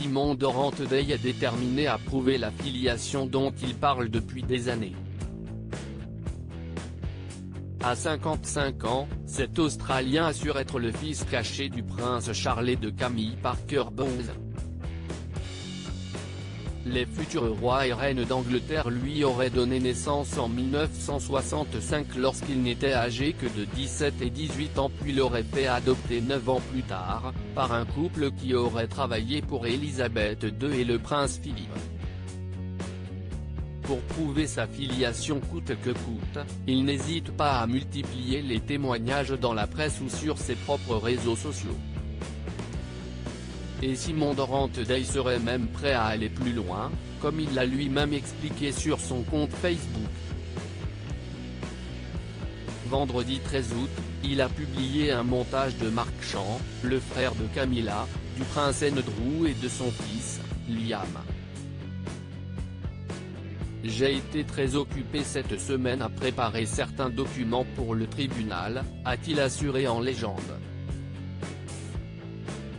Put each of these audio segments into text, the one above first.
Simon Dorantedey est déterminé à prouver la filiation dont il parle depuis des années. À 55 ans, cet Australien assure être le fils caché du prince Charles de Camille Parker Bowles. Les futurs rois et reines d'Angleterre lui auraient donné naissance en 1965 lorsqu'il n'était âgé que de 17 et 18 ans, puis l'aurait fait adopter 9 ans plus tard, par un couple qui aurait travaillé pour Élisabeth II et le prince Philippe. Pour prouver sa filiation coûte que coûte, il n'hésite pas à multiplier les témoignages dans la presse ou sur ses propres réseaux sociaux. Et Simon Dorantedey serait même prêt à aller plus loin, comme il l'a lui-même expliqué sur son compte Facebook. Vendredi 13 août, il a publié un montage de Mark Chant, le frère de Camilla, du prince Andrew et de son fils, Liam. J'ai été très occupé cette semaine à préparer certains documents pour le tribunal, a-t-il assuré en légende.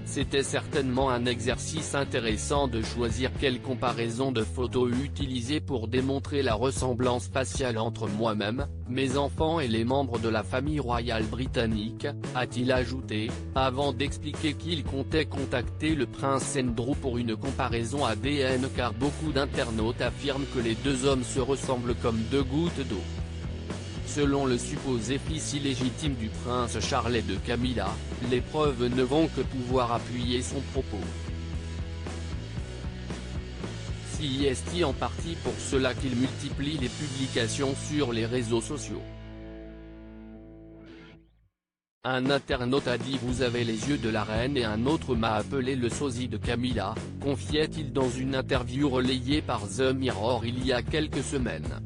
C'était certainement un exercice intéressant de choisir quelle comparaison de photos utiliser pour démontrer la ressemblance faciale entre moi-même, mes enfants et les membres de la famille royale britannique, a-t-il ajouté, avant d'expliquer qu'il comptait contacter le prince Andrew pour une comparaison ADN car beaucoup d'internautes affirment que les deux hommes se ressemblent comme deux gouttes d'eau. Selon le supposé fils illégitime du prince Charles de Camilla, les preuves ne vont que pouvoir appuyer son propos. C'est en partie pour cela qu'il multiplie les publications sur les réseaux sociaux. Un internaute a dit « Vous avez les yeux de la reine » et un autre m'a appelé le sosie de Camilla, confiait-il dans une interview relayée par The Mirror il y a quelques semaines.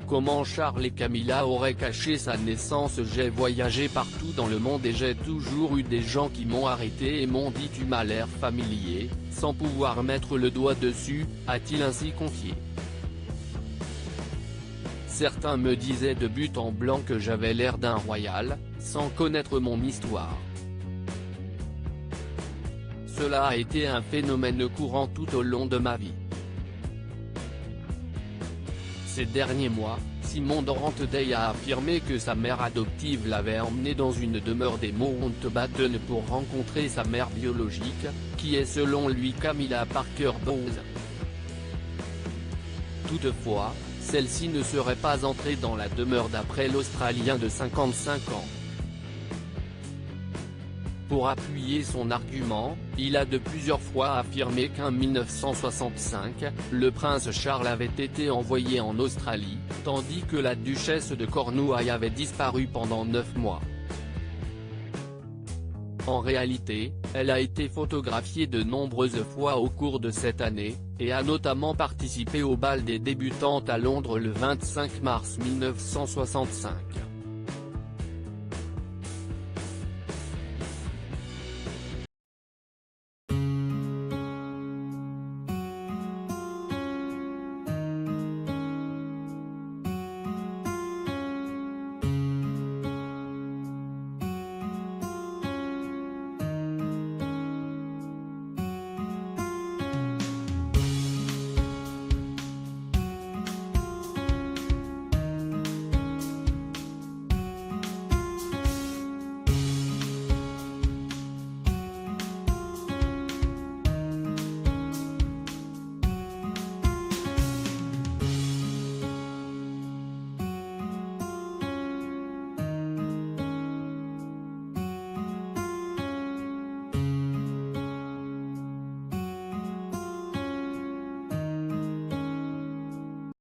Comment Charles et Camilla auraient caché sa naissance? J'ai voyagé partout dans le monde et j'ai toujours eu des gens qui m'ont arrêté et m'ont dit « Tu m'as l'air familier », sans pouvoir mettre le doigt dessus, a-t-il ainsi confié. Certains me disaient de but en blanc que j'avais l'air d'un royal, sans connaître mon histoire. Cela a été un phénomène courant tout au long de ma vie. Ces derniers mois, Simon Dorantedey a affirmé que sa mère adoptive l'avait emmené dans une demeure des Mountbatten pour rencontrer sa mère biologique, qui est selon lui Camilla Parker Bowles. Toutefois, celle-ci ne serait pas entrée dans la demeure d'après l'Australien de 55 ans. Pour appuyer son argument, il a de plusieurs fois affirmé qu'en 1965, le prince Charles avait été envoyé en Australie, tandis que la duchesse de Cornouailles avait disparu pendant 9 mois. En réalité, elle a été photographiée de nombreuses fois au cours de cette année, et a notamment participé au bal des débutantes à Londres le 25 mars 1965.